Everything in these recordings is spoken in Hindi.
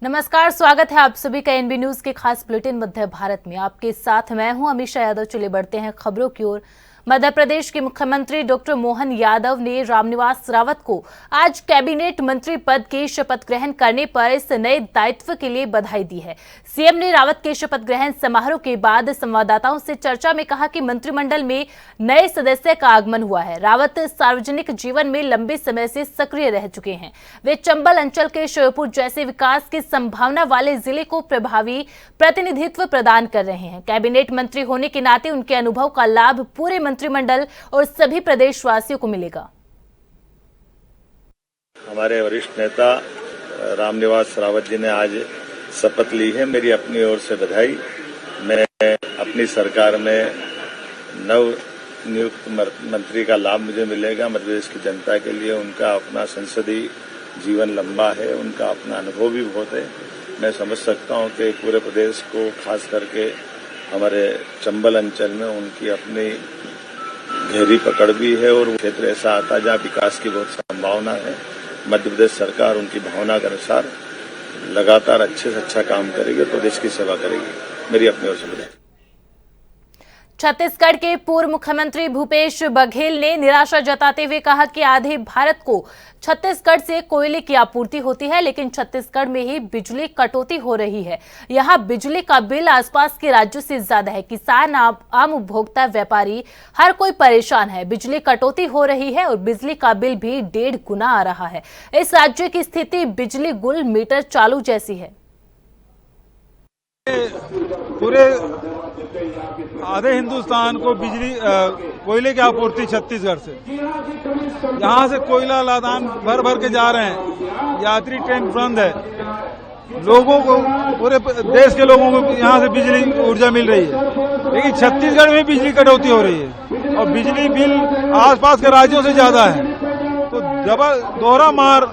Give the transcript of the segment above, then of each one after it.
नमस्कार, स्वागत है आप सभी का एनबी न्यूज के खास बुलेटिन मध्य भारत में। आपके साथ मैं हूं अमीषा यादव। चले बढ़ते हैं खबरों की ओर। मध्य प्रदेश के मुख्यमंत्री डॉक्टर मोहन यादव ने रामनिवास रावत को आज कैबिनेट मंत्री पद की शपथ ग्रहण करने पर इस नए दायित्व के लिए बधाई दी है। सीएम ने रावत के शपथ ग्रहण समारोह के बाद संवाददाताओं से चर्चा में कहा कि मंत्रिमंडल में नए सदस्य का आगमन हुआ है। रावत सार्वजनिक जीवन में लंबे समय से सक्रिय रह चुके हैं। वे चंबल अंचल के श्योपुर जैसे विकास की संभावना वाले जिले को प्रभावी प्रतिनिधित्व प्रदान कर रहे हैं। कैबिनेट मंत्री होने के नाते उनके अनुभव का लाभ पूरे मंत्रिमंडल और सभी प्रदेशवासियों को मिलेगा। हमारे वरिष्ठ नेता रामनिवास रावत जी ने आज शपथ ली है। मेरी अपनी ओर से बधाई। मैं अपनी सरकार में नव नियुक्त मंत्री का लाभ मुझे मिलेगा। मध्य प्रदेश की जनता के लिए उनका अपना संसदीय जीवन लंबा है, उनका अपना अनुभव भी बहुत है। मैं समझ सकता हूं कि पूरे प्रदेश को, खास करके हमारे चंबल अंचल में उनकी अपनी गहरी पकड़ भी है और क्षेत्र ऐसा आता है जहां विकास की बहुत संभावना है। मध्य प्रदेश सरकार उनकी भावना के अनुसार लगातार अच्छे से अच्छा काम करेगी, प्रदेश की सेवा करेगी। मेरी अपनी ओर से बधाई। छत्तीसगढ़ के पूर्व मुख्यमंत्री भूपेश बघेल ने निराशा जताते हुए कहा कि आधे भारत को छत्तीसगढ़ से कोयले की आपूर्ति होती है, लेकिन छत्तीसगढ़ में ही बिजली कटौती हो रही है। यहां बिजली का बिल आसपास के राज्यों से ज्यादा है। किसान, आम उपभोक्ता, व्यापारी, हर कोई परेशान है। बिजली कटौती हो रही है और बिजली का बिल भी 1.5 गुना आ रहा है। इस राज्य की स्थिति बिजली गुल मीटर चालू जैसी है। पूरे आधे हिंदुस्तान को बिजली कोयले की आपूर्ति छत्तीसगढ़ से, यहाँ से कोयला लादान भर भर के जा रहे हैं। यात्री ट्रेन बंद है। लोगों को, पूरे देश के लोगों को यहाँ से बिजली ऊर्जा मिल रही है, लेकिन छत्तीसगढ़ में बिजली कटौती हो रही है और बिजली बिल आसपास के राज्यों से ज्यादा है। तो दोहरा मार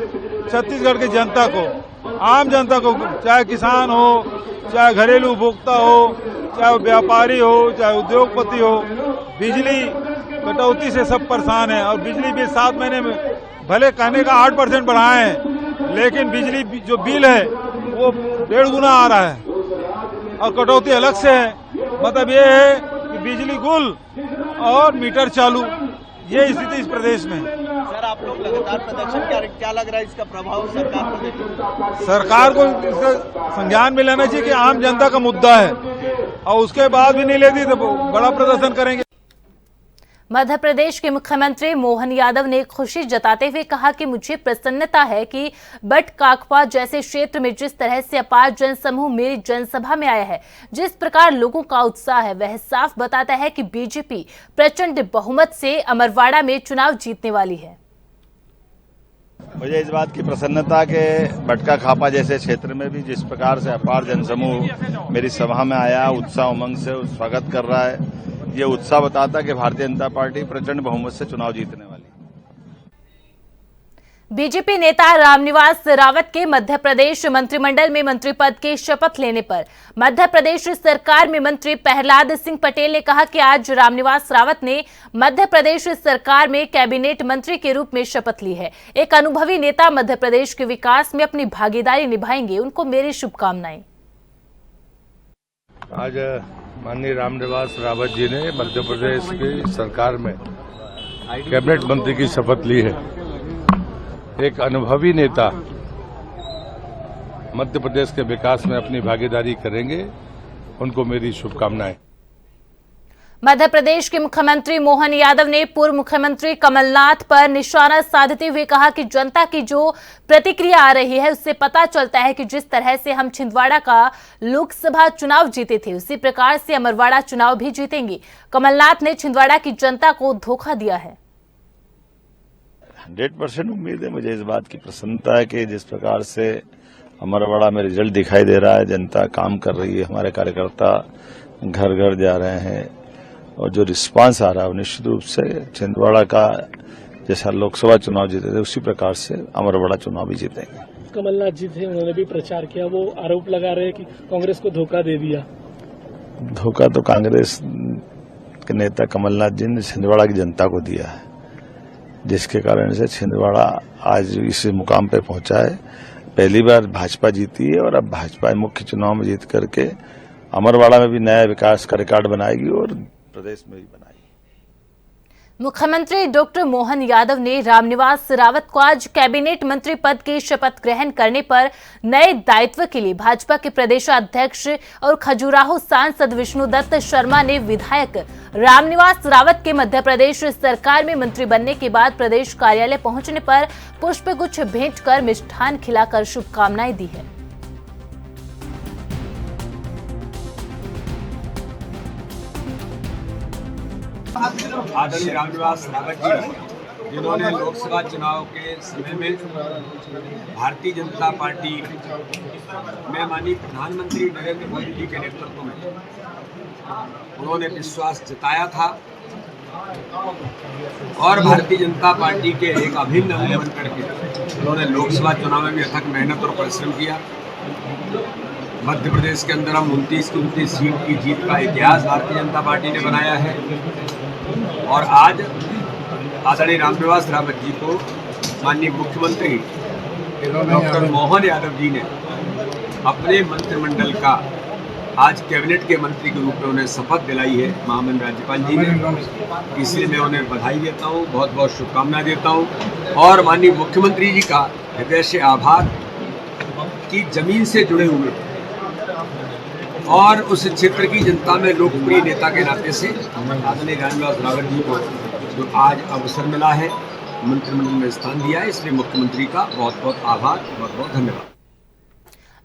छत्तीसगढ़ की जनता को, आम जनता को, चाहे किसान हो, चाहे घरेलू उपभोक्ता हो, चाहे व्यापारी हो, चाहे उद्योगपति हो। बिजली कटौती से सब परेशान है और बिजली बिल 7 महीने में भले कहने का 8% बढ़ाए हैं, लेकिन बिजली जो बिल है वो 1.5 गुना आ रहा है और कटौती अलग से है। मतलब ये है कि बिजली गुल और मीटर चालू, ये स्थिति इस प्रदेश में है। सर, आप लोग लगातार प्रदर्शन, क्या लग रहा है इसका प्रभाव सरकार पर देखिए? सरकार को इसका संज्ञान में लेना चाहिए कि आम जनता का मुद्दा है और उसके बाद भी नहीं लेती तो बड़ा प्रदर्शन करेंगे। मध्य प्रदेश के मुख्यमंत्री मोहन यादव ने खुशी जताते हुए कहा कि मुझे प्रसन्नता है कि बटकाकपा जैसे क्षेत्र में जिस तरह से अपार जनसमूह मेरी जनसभा में आया है, जिस प्रकार लोगों का उत्साह है, वह साफ बताता है कि बीजेपी प्रचंड बहुमत से अमरवाड़ा में चुनाव जीतने वाली है। मुझे इस बात की प्रसन्नता के बटका खापा जैसे क्षेत्र में भी जिस प्रकार से अपार जनसमूह मेरी सभा में आया, उत्साह उमंग से स्वागत कर रहा है, ये उत्साह बताता कि भारतीय जनता पार्टी प्रचंड बहुमत से चुनाव जीतने वाली। बीजेपी नेता रामनिवास रावत के मध्य प्रदेश मंत्रिमंडल में मंत्री पद की शपथ लेने पर मध्य प्रदेश सरकार में मंत्री प्रहलाद सिंह पटेल ने कहा कि आज रामनिवास रावत ने मध्य प्रदेश सरकार में कैबिनेट मंत्री के रूप में शपथ ली है। एक अनुभवी नेता मध्य प्रदेश के विकास में अपनी भागीदारी निभाएंगे, उनको मेरी शुभकामनाएं। आज माननीय रामनिवास रावत जी ने मध्य प्रदेश की सरकार में कैबिनेट मंत्री की शपथ ली है। एक अनुभवी नेता मध्य प्रदेश के विकास में अपनी भागीदारी करेंगे, उनको मेरी शुभकामनाएं। मध्य प्रदेश के मुख्यमंत्री मोहन यादव ने पूर्व मुख्यमंत्री कमलनाथ पर निशाना साधते हुए कहा कि जनता की जो प्रतिक्रिया आ रही है उससे पता चलता है कि जिस तरह से हम छिंदवाड़ा का लोकसभा चुनाव जीते थे, उसी प्रकार से अमरवाड़ा चुनाव भी जीतेंगे। कमलनाथ ने छिंदवाड़ा की जनता को धोखा दिया है। 100% उम्मीद है। मुझे इस बात की प्रसन्नता है कि जिस प्रकार से अमरवाड़ा में रिजल्ट दिखाई दे रहा है, जनता काम कर रही है, हमारे कार्यकर्ता घर घर जा रहे हैं और जो रिस्पांस आ रहा है निश्चित रूप से छिंदवाड़ा का जैसा लोकसभा चुनाव जीते थे उसी प्रकार से अमरवाड़ा चुनाव भी जीतेंगे। कमलनाथ जी थे, उन्होंने भी प्रचार किया, वो आरोप लगा रहे हैं कि कांग्रेस को धोखा दे दिया। धोखा तो कांग्रेस के नेता कमलनाथ जी ने छिंदवाड़ा की जनता को दिया है, जिसके कारण से छिंदवाड़ा आज इस मुकाम पे पहुंचा है। पहली बार भाजपा जीती है और अब भाजपा मुख्य चुनाव में जीत करके अमरवाड़ा में भी नया विकास का रिकॉर्ड बनाएगी और प्रदेश में भी बनाएगी। मुख्यमंत्री डॉक्टर मोहन यादव ने रामनिवास रावत को आज कैबिनेट मंत्री पद की शपथ ग्रहण करने पर नए दायित्व के लिए भाजपा के प्रदेशाध्यक्ष और खजुराहो सांसद विष्णुदत्त शर्मा ने विधायक रामनिवास रावत के मध्य प्रदेश सरकार में मंत्री बनने के बाद प्रदेश कार्यालय पहुंचने पर पुष्पगुच्छ भेंट कर मिष्ठान खिलाकर शुभकामनाएं दी है। आदरणीय रामनिवास रावत जी, जिन्होंने लोकसभा चुनाव के समय में भारतीय जनता पार्टी में माननीय प्रधानमंत्री नरेंद्र मोदी जी के नेतृत्व में उन्होंने विश्वास जताया था और भारतीय जनता पार्टी के एक अभिन्न अंग बन करके उन्होंने लोकसभा चुनाव में भी अथक मेहनत और परिश्रम किया। मध्य प्रदेश के अंदर हम 29 सीट की जीत का इतिहास भारतीय जनता पार्टी ने बनाया है और आज आदरणीय रामनिवास रावत जी को माननीय मुख्यमंत्री डॉक्टर मोहन यादव जी ने अपने मंत्रिमंडल का आज कैबिनेट के मंत्री के रूप में उन्हें शपथ दिलाई है महामहिम राज्यपाल जी ने। इसलिए मैं उन्हें बधाई देता हूँ, बहुत बहुत शुभकामनाएं देता हूँ और माननीय मुख्यमंत्री जी का हृदय से आभार कि जमीन से जुड़े हुए और उस क्षेत्र की जनता में लोकप्रिय नेता के नाते से आदरणीय रामनिवास रावत जी को जो आज अवसर मिला है, मंत्रिमंडल में स्थान दिया है, इसलिए मुख्यमंत्री का बहुत बहुत आभार, बहुत बहुत धन्यवाद।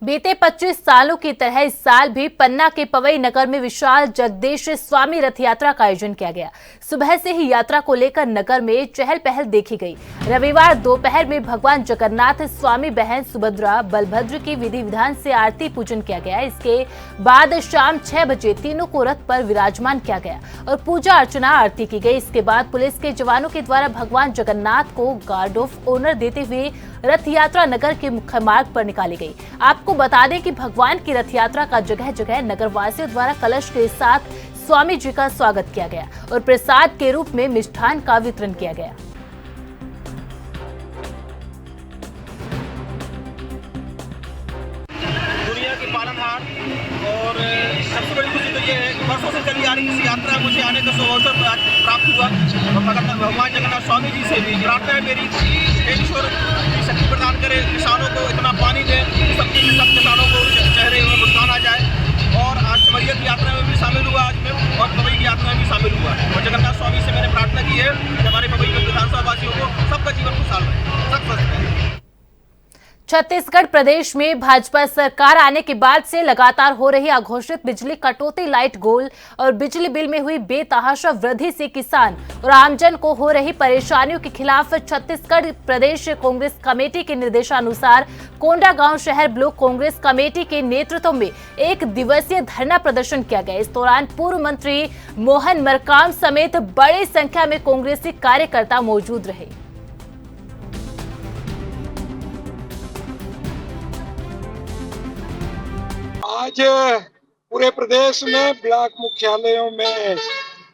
बीते 25 सालों की तरह इस साल भी पन्ना के पवई नगर में विशाल जगदीश स्वामी रथ यात्रा का आयोजन किया गया। सुबह से ही यात्रा को लेकर नगर में चहल पहल देखी गई। रविवार दोपहर में भगवान जगन्नाथ, स्वामी बहन सुभद्रा, बलभद्र की विधि विधान से आरती पूजन किया गया। इसके बाद शाम 6 बजे तीनों को रथ पर विराजमान किया गया और पूजा अर्चना आरती की गई। इसके बाद पुलिस के जवानों के द्वारा भगवान जगन्नाथ को गार्ड ऑफ ऑनर देते हुए रथ यात्रा नगर के मुख्य मार्ग पर निकाली गई। आपको बता दें कि भगवान की रथ यात्रा का जगह जगह नगरवासियों द्वारा कलश के साथ स्वामी जी का स्वागत किया गया और प्रसाद के रूप में मिष्ठान का वितरण किया गया। दुनिया की पालनहार और सबसे बड़ी खुशी तो ये है कि वर्षों से चली आ रही इस यात्रा मुझे आने का अवसर प्राप्त हुआ और भगवान जगन्नाथ स्वामी जी से भी प्रार्थना है मेरी, ईश्वर की शक्ति प्रदान करे, किसानों को इतना पानी दे, सब किसानों को चेहरे में मुस्कान आ जाए। और आज सिमरिया की यात्रा में भी शामिल हुआ आज मैं और पवई की यात्रा में भी शामिल हुआ और जगन्नाथ स्वामी से मैंने प्रार्थना की है कि हमारे पवई में विधानसभा वासियों को सबका जीवन खुशहाल रहे, सक्सेस रहे। छत्तीसगढ़ प्रदेश में भाजपा सरकार आने के बाद से लगातार हो रही अघोषित बिजली कटौती, लाइट गोल और बिजली बिल में हुई बेतहाशा वृद्धि से किसान और आमजन को हो रही परेशानियों के खिलाफ छत्तीसगढ़ प्रदेश कांग्रेस कमेटी के निर्देशानुसार कोंडागांव शहर ब्लॉक कांग्रेस कमेटी के नेतृत्व में 1 दिवसीय धरना प्रदर्शन किया गया। इस दौरान पूर्व मंत्री मोहन मरकाम समेत बड़ी संख्या में कांग्रेसी कार्यकर्ता मौजूद रहे। आज पूरे प्रदेश में ब्लॉक मुख्यालयों में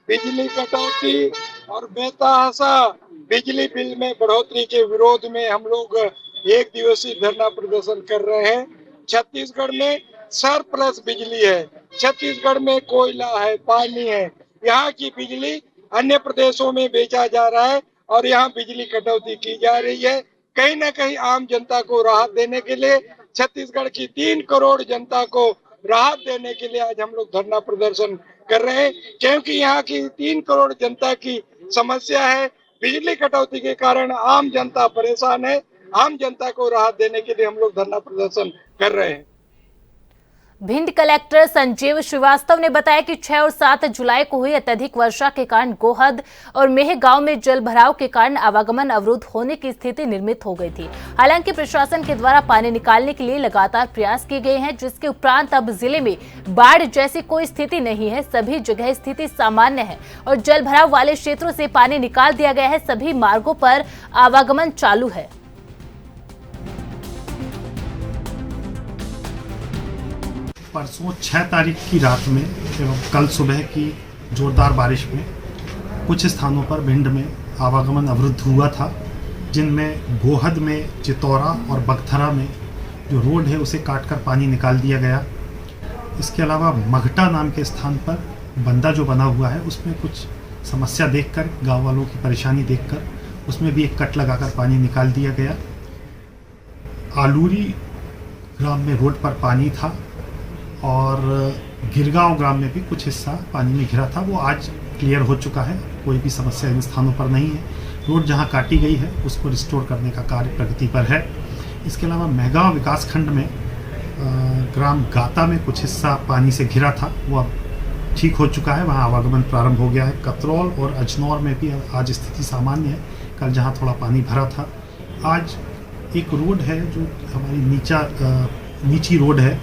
बिजली कटौती और बेतहाशा बिजली बिल में बढ़ोतरी के विरोध में हम लोग 1 दिवसीय धरना प्रदर्शन कर रहे हैं। छत्तीसगढ़ में सरप्लस बिजली है, छत्तीसगढ़ में कोयला है, पानी है, यहाँ की बिजली अन्य प्रदेशों में बेचा जा रहा है और यहाँ बिजली कटौती की जा रही है। कहीं न कहीं आम जनता को राहत देने के लिए, छत्तीसगढ़ की 3 करोड़ जनता को राहत देने के लिए आज हम लोग धरना प्रदर्शन कर रहे हैं, क्योंकि यहाँ की 3 करोड़ जनता की समस्या है। बिजली कटौती के कारण आम जनता परेशान है। आम जनता को राहत देने के लिए हम लोग धरना प्रदर्शन कर रहे हैं। भिंड कलेक्टर संजीव श्रीवास्तव ने बताया कि 6 और 7 जुलाई को हुई अत्यधिक वर्षा के कारण गोहद और मेह गांव में जल भराव के कारण आवागमन अवरुद्ध होने की स्थिति निर्मित हो गई थी। हालांकि प्रशासन के द्वारा पानी निकालने के लिए लगातार प्रयास किए गए हैं, जिसके उपरांत अब जिले में बाढ़ जैसी कोई स्थिति नहीं है। सभी जगह स्थिति सामान्य है और जल भराव वाले क्षेत्रों से पानी निकाल दिया गया है। सभी मार्गों पर आवागमन चालू है। परसों 6 तारीख की रात में एवं कल सुबह की जोरदार बारिश में कुछ स्थानों पर भिंड में आवागमन अवरुद्ध हुआ था, जिनमें गोहद में, चितौरा और बगथरा में जो रोड है उसे काट कर पानी निकाल दिया गया। इसके अलावा मघटा नाम के स्थान पर बंदा जो बना हुआ है उसमें कुछ समस्या देखकर, गांव वालों की परेशानी देखकर उसमें भी एक कट लगाकर पानी निकाल दिया गया। आलूरी ग्राम में रोड पर पानी था और गिरगांव ग्राम में भी कुछ हिस्सा पानी में घिरा था, वो आज क्लियर हो चुका है। कोई भी समस्या इन स्थानों पर नहीं है। रोड जहां काटी गई है उसको रिस्टोर करने का कार्य प्रगति पर है। इसके अलावा मेहगांव विकासखंड में ग्राम गाता में कुछ हिस्सा पानी से घिरा था, वो अब ठीक हो चुका है, वहाँ आवागमन प्रारंभ हो गया है। कतरौल और अजनौर में भी आज स्थिति सामान्य है। कल जहाँ थोड़ा पानी भरा था, आज एक रोड है जो हमारी नीची रोड है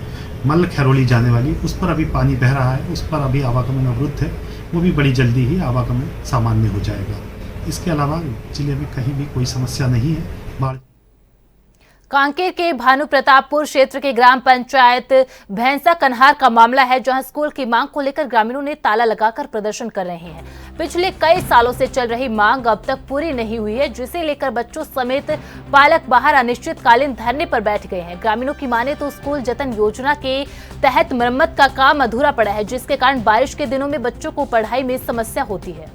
मल्ल खैरोली जाने वाली, उस पर अभी पानी बह रहा है, उस पर अभी आवागमन अवरुद्ध है, वो भी बड़ी जल्दी ही आवागमन सामान्य हो जाएगा। इसके अलावा जिले में कहीं भी कोई समस्या नहीं है। बाढ़ कांकेर के भानु प्रतापपुर क्षेत्र के ग्राम पंचायत भैंसा कन्हार का मामला है, जहां स्कूल की मांग को लेकर ग्रामीणों ने ताला लगाकर प्रदर्शन कर रहे हैं। पिछले कई सालों से चल रही मांग अब तक पूरी नहीं हुई है, जिसे लेकर बच्चों समेत पालक बाहर अनिश्चितकालीन धरने पर बैठ गए हैं। ग्रामीणों की माने तो स्कूल जतन योजना के तहत मरम्मत का काम अधूरा पड़ा है, जिसके कारण बारिश के दिनों में बच्चों को पढ़ाई में समस्या होती है।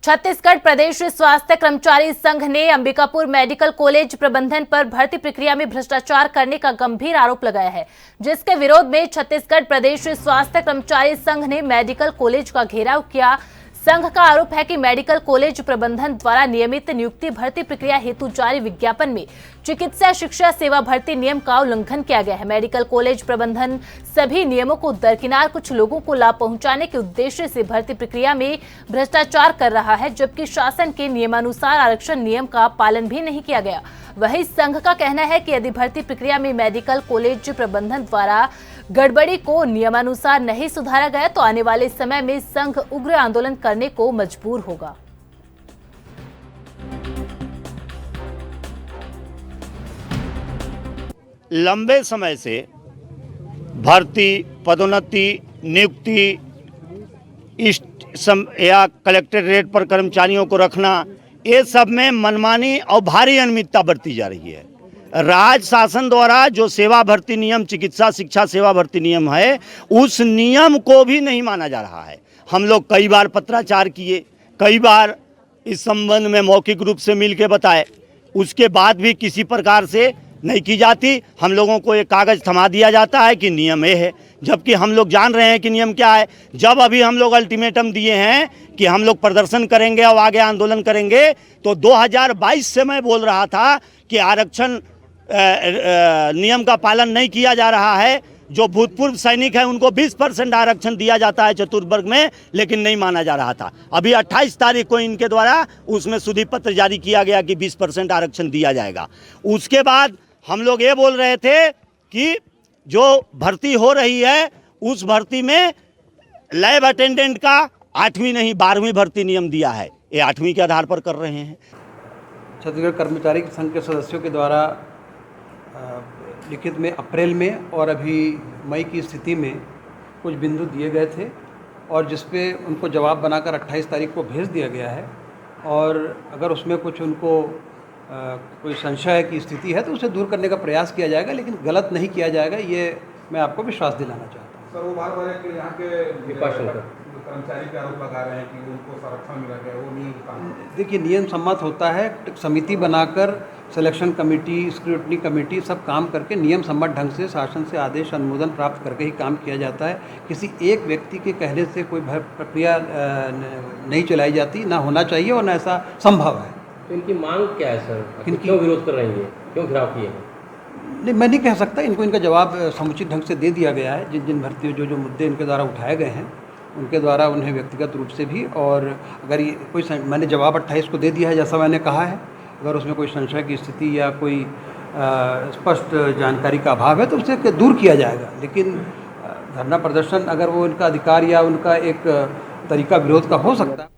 छत्तीसगढ़ प्रदेश स्वास्थ्य कर्मचारी संघ ने अंबिकापुर मेडिकल कॉलेज प्रबंधन पर भर्ती प्रक्रिया में भ्रष्टाचार करने का गंभीर आरोप लगाया है, जिसके विरोध में छत्तीसगढ़ प्रदेश स्वास्थ्य कर्मचारी संघ ने मेडिकल कॉलेज का घेराव किया। संघ का आरोप है कि मेडिकल कॉलेज प्रबंधन द्वारा नियमित नियुक्ति भर्ती प्रक्रिया हेतु जारी विज्ञापन में चिकित्सा शिक्षा सेवा भर्ती नियम का उल्लंघन किया गया है। मेडिकल कॉलेज प्रबंधन सभी नियमों को दरकिनार कुछ लोगों को लाभ पहुंचाने के उद्देश्य से भर्ती प्रक्रिया में भ्रष्टाचार कर रहा है, जबकि शासन के नियमानुसार आरक्षण नियम का पालन भी नहीं किया गया। वहीं संघ का कहना है कि यदि भर्ती प्रक्रिया में मेडिकल कॉलेज प्रबंधन द्वारा गड़बड़ी को नियमानुसार नहीं सुधारा गया तो आने वाले समय में संघ उग्र आंदोलन करने को मजबूर होगा। लंबे समय से भर्ती, पदोन्नति, नियुक्ति या कलेक्टरेट पर कर्मचारियों को रखना, ये सब में मनमानी और भारी अनियमितता बरती जा रही है। राज्य शासन द्वारा जो सेवा भर्ती नियम, चिकित्सा शिक्षा सेवा भर्ती नियम है, उस नियम को भी नहीं माना जा रहा है। हम लोग कई बार पत्राचार किए, कई बार इस संबंध में मौखिक रूप से मिल के बताए, उसके बाद भी किसी प्रकार से नहीं की जाती। हम लोगों को एक कागज़ थमा दिया जाता है कि नियम ये है, जबकि हम लोग जान रहे हैं कि नियम क्या है। जब अभी हम लोग अल्टीमेटम दिए हैं कि हम लोग प्रदर्शन करेंगे और आगे आंदोलन करेंगे, तो 2022 से मैं बोल रहा था कि आरक्षण नियम का पालन नहीं किया जा रहा है। जो भूतपूर्व सैनिक हैं उनको 20% आरक्षण दिया जाता है चतुर्वर्ग में, लेकिन नहीं माना जा रहा था। अभी 28 तारीख को इनके द्वारा उसमें सुधि पत्र जारी किया गया कि 20% आरक्षण दिया जाएगा। उसके बाद हम लोग ये बोल रहे थे कि जो भर्ती हो रही है उस भर्ती में लैब अटेंडेंट का 8वीं नहीं 12वीं भर्ती नियम दिया है, ये 8वीं के आधार पर कर रहे हैं। छत्तीसगढ़ कर्मचारी संघ के सदस्यों के द्वारा लिखित में अप्रैल में और अभी मई की स्थिति में कुछ बिंदु दिए गए थे और जिस पे उनको जवाब बनाकर 28 तारीख को भेज दिया गया है। और अगर उसमें कुछ उनको कोई संशय की स्थिति है तो उसे दूर करने का प्रयास किया जाएगा, लेकिन गलत नहीं किया जाएगा, ये मैं आपको विश्वास दिलाना चाहता हूँ। सर, वो बार यहाँ के कर्मचारी के आरोप लगा रहे हैं कि उनको संरक्षण मिला गया, वो नहीं काम। देखिए, नियम सम्मत होता है, समिति बनाकर सिलेक्शन कमेटी, स्क्रूटनी कमेटी सब काम करके नियम सम्मत ढंग से शासन से आदेश अनुमोदन प्राप्त करके ही काम किया जाता है। किसी एक व्यक्ति के कहने से कोई प्रक्रिया नहीं चलाई जाती, ना होना चाहिए और ना ऐसा संभव है। तो इनकी मांग क्या है सर? क्यों विरोध कर रही है, क्यों घिराव किए हैं? नहीं, मैं नहीं कह सकता। इनको इनका जवाब समुचित ढंग से दे दिया गया है। जिन जिन भर्तियों जो मुद्दे इनके द्वारा उठाए गए हैं उनके द्वारा उन्हें व्यक्तिगत रूप से भी, और अगर ये कोई मैंने जवाब 28 को दे दिया है जैसा मैंने कहा है। अगर उसमें कोई संशय की स्थिति या कोई स्पष्ट जानकारी का अभाव है तो उसे दूर किया जाएगा। लेकिन धरना प्रदर्शन अगर वो उनका अधिकार या उनका एक तरीका विरोध का हो सकता है।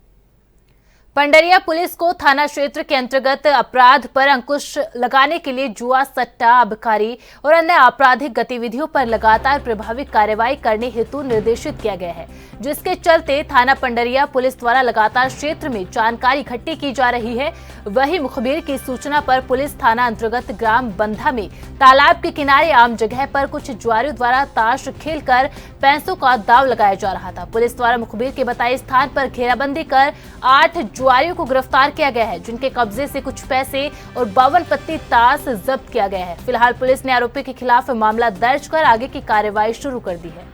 पंडरिया पुलिस को थाना क्षेत्र के अंतर्गत अपराध पर अंकुश लगाने के लिए जुआ, सट्टा, आबकारी और अन्य आपराधिक गतिविधियों पर लगातार प्रभावी कार्रवाई करने हेतु निर्देशित किया गया है, जिसके चलते थाना पंडरिया पुलिस द्वारा लगातार क्षेत्र में जानकारी इकट्ठी की जा रही है। वहीं मुखबिर की सूचना पर पुलिस थाना अंतर्गत ग्राम बंधा में तालाब के किनारे आम जगह पर कुछ जुआरियों द्वारा ताश खेलकर पैसों का दांव लगाया जा रहा था। पुलिस द्वारा मुखबिर के बताए स्थान पर घेराबंदी कर 8 जुआरियों को गिरफ्तार किया गया है, जिनके कब्जे से कुछ पैसे और 52 पत्ती ताश जब्त किया गया है। फिलहाल पुलिस ने आरोपी के खिलाफ मामला दर्ज कर आगे की कार्रवाई शुरू कर दी है।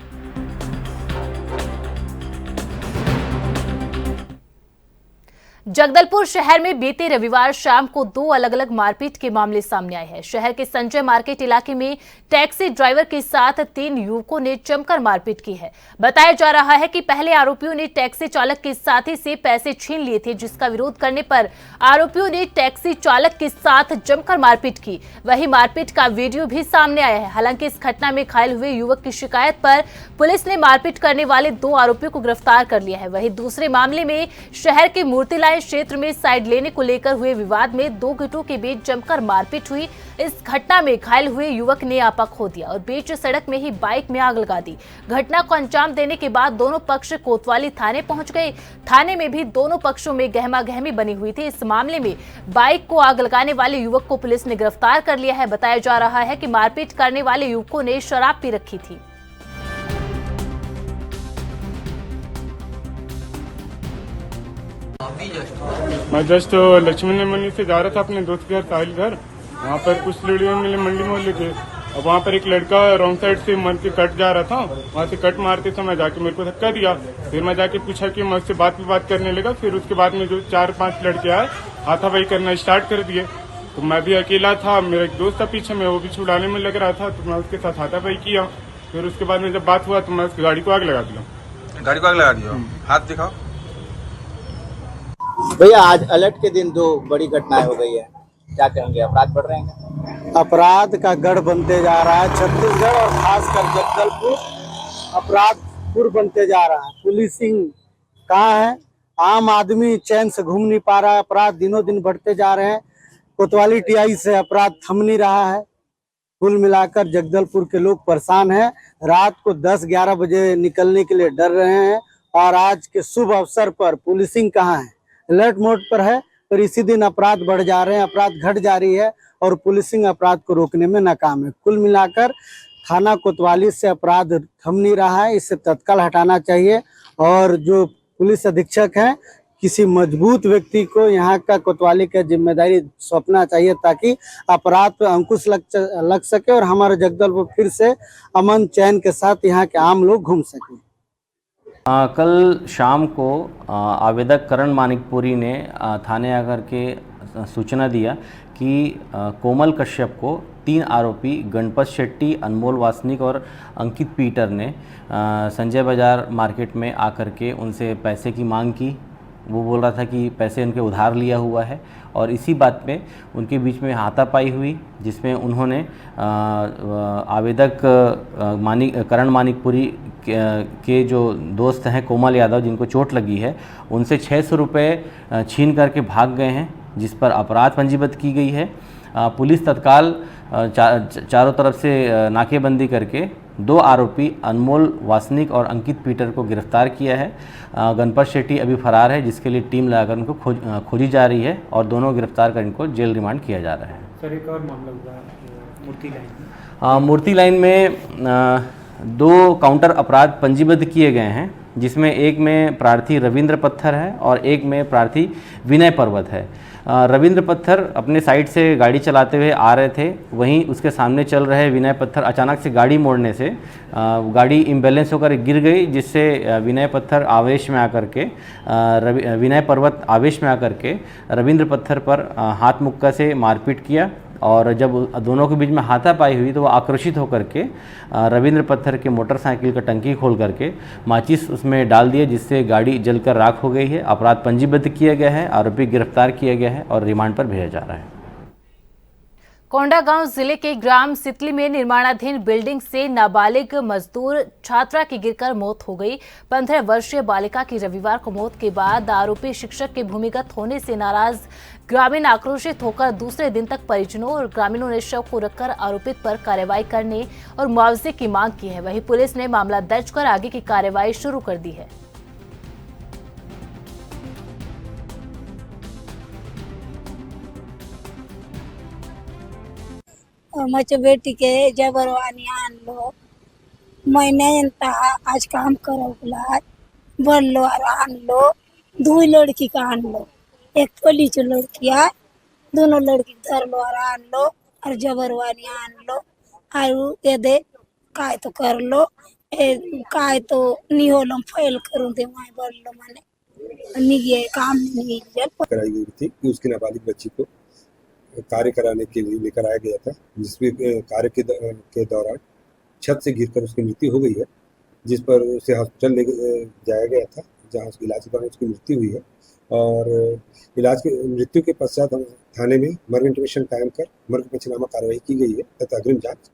जगदलपुर शहर में बीते रविवार शाम को 2 अलग अलग मारपीट के मामले सामने आए हैं। शहर के संजय मार्केट इलाके में टैक्सी ड्राइवर के साथ 3 युवकों ने जमकर मारपीट की है। बताया जा रहा है कि पहले आरोपियों ने टैक्सी चालक के साथी से पैसे छीन लिए थे, जिसका विरोध करने पर आरोपियों ने टैक्सी चालक के साथ जमकर मारपीट की। वहीं मारपीट का वीडियो भी सामने आया है। हालांकि इस घटना में घायल हुए युवक की शिकायत पर पुलिस ने मारपीट करने वाले 2 आरोपियों को गिरफ्तार कर लिया है। वहीं दूसरे मामले में शहर के मूर्ति लाइन क्षेत्र में साइड लेने को लेकर हुए विवाद में 2 गुटों के बीच जमकर मारपीट हुई। इस घटना में घायल हुए युवक ने आपा खो दिया और बीच सड़क में ही बाइक में आग लगा दी। घटना को अंजाम देने के बाद दोनों पक्ष कोतवाली थाने पहुंच गए। थाने में भी दोनों पक्षों में गहमागहमी बनी हुई थी। इस मामले में बाइक को आग लगाने वाले युवक को पुलिस ने गिरफ्तार कर लिया है। बताया जा रहा है कि मारपीट करने वाले युवकों ने शराब पी रखी थी। मैं जस्ट लक्ष्मी मंडी से जा रहा था अपने दोस्त के घर, साहिल घर। वहाँ पर कुछ लड़ियों मिले मंडी मोहल्ले के। अब वहाँ पर एक लड़का रॉन्ग साइड से मर के कट जा रहा था। वहाँ से कट मारते समय जाके मेरे को धक्का दिया। फिर मैं जाके पूछा कि मैं उससे बात करने लगा। फिर उसके बाद में जो 4-5 लड़के आए, हाथापाई करना स्टार्ट कर दिए। तो मैं भी अकेला था, मेरा एक दोस्त था पीछे में, वो भी छुड़ाने में लग रहा था। तो मैं उसके साथ हाथापाई किया। फिर उसके बाद में जब बात हुआ तो मैं उसकी गाड़ी को आग लगा दिया। गाड़ी को आग लगा दिया? हाथ दिखाओ भैया। आज अलर्ट के दिन 2 बड़ी घटनाएं हो गई है, क्या कहेंगे? अपराध बढ़ रहे हैं, अपराध का गढ़ बनते जा रहा है छत्तीसगढ़ और खासकर जगदलपुर अपराधपुर बनते जा रहा है। पुलिसिंग कहाँ है? आम आदमी चैन से घूम नहीं पा रहा है। अपराध दिनों दिन बढ़ते जा रहे हैं। कोतवाली टीआई से अपराध थम नहीं रहा है। कुल मिलाकर जगदलपुर के लोग परेशान हैं। रात को 10-11 बजे निकलने के लिए डर रहे हैं। और आज के शुभ अवसर पर पुलिसिंग कहाँ है? अलर्ट मोड पर है, पर इसी दिन अपराध बढ़ जा रहे हैं, अपराध घट जा रही है और पुलिसिंग अपराध को रोकने में नाकाम है। कुल मिलाकर थाना कोतवाली से अपराध थम नहीं रहा है, इसे तत्काल हटाना चाहिए। और जो पुलिस अधीक्षक हैं, किसी मजबूत व्यक्ति को यहाँ का कोतवाली का जिम्मेदारी सौंपना चाहिए, ताकि अपराध पर अंकुश लग सके और हमारा जगदलपुर फिर से अमन चैन के साथ यहाँ के आम लोग घूम सकें। कल शाम को आवेदक करण मानिकपुरी ने थाने आकर के सूचना दिया कि कोमल कश्यप को 3 आरोपी गणपत शेट्टी, अनमोल वासनिक और अंकित पीटर ने संजय बाजार मार्केट में आकर के उनसे पैसे की मांग की। वो बोल रहा था कि पैसे उनके उधार लिया हुआ है और इसी बात पे उनके बीच में हाथापाई हुई, जिसमें उन्होंने आवेदक करण मानिकपुरी के जो दोस्त हैं कोमल यादव, जिनको चोट लगी है, उनसे 600 रुपये छीन करके भाग गए हैं, जिस पर अपराध पंजीबद्ध की गई है। पुलिस तत्काल चारों तरफ से नाकेबंदी करके 2 आरोपी अनमोल वासनिक और अंकित पीटर को गिरफ्तार किया है। गणपत शेट्टी अभी फरार है, जिसके लिए टीम लगाकर उनको खोजी जा रही है और दोनों गिरफ्तार कर इनको जेल रिमांड किया जा रहा है। सर, एक और मामला हुआ मूर्ति लाइन में। मूर्ति लाइन में 2 काउंटर अपराध पंजीबद्ध किए गए हैं, जिसमें एक में प्रार्थी रविंद्र पत्थर है और एक में प्रार्थी विनय पर्वत है। रविंद्र पत्थर अपने साइड से गाड़ी चलाते हुए आ रहे थे, वहीं उसके सामने चल रहे विनय पत्थर अचानक से गाड़ी मोड़ने से गाड़ी इम्बैलेंस होकर गिर गई, जिससे विनय पत्थर आवेश में आकर के विनय पर्वत आवेश में आकर के रविंद्र पत्थर पर हाथ मुक्का से मारपीट किया। और जब दोनों के बीच में हाथापाई हुई तो वो आक्रोशित होकर के रविंद्र पत्थर के मोटरसाइकिल का टंकी खोल करके माचिस उसमें डाल दिए, जिससे गाड़ी जलकर राख हो गई है। अपराध पंजीबद्ध किया गया है, आरोपी गिरफ्तार किया गया है और रिमांड पर भेजा जा रहा है। कोंडागांव जिले के ग्राम सितली में निर्माणाधीन बिल्डिंग से नाबालिग मजदूर छात्रा की गिरकर मौत हो गई। 15 वर्षीय बालिका की रविवार को मौत के बाद आरोपी शिक्षक के भूमिगत होने से नाराज ग्रामीण आक्रोशित होकर दूसरे दिन तक परिजनों और ग्रामीणों ने शव को रखकर आरोपित पर कार्रवाई करने और मुआवजे की मांग की है। वहीं पुलिस ने मामला दर्ज कर आगे की कार्रवाई शुरू कर दी है। माझ्या बेटीके जबरवानी आणलो महिन्यानंतर आज काम करवला बोललो और आणलो 2 लड़की का आणलो एक पोलीस लड़की है दोनों लड़की धरलो और आणलो और जबरवानी आणलो और ये दे काय तो करलो काय तो निहोलम फाइल करून दे मैं बोललो मैंने निगे काम नहीं कराई गई थी कि उसकी नाबालिग बच्ची को कार्य कराने के लिए लेकर आया गया था, जिसमें कार्य के दौरान छत से गिरकर उसकी मृत्यु हो गई है, जिस पर उसे हॉस्पिटल ले जाया गया था, जहां उसके इलाज के दौरान उसकी मृत्यु हुई है। और इलाज के मृत्यु के पश्चात हम थाने में मर्ग इंटीमेशन कायम कर मर्ग पंचनामा कार्रवाई की गई है तथा अग्रिम जांच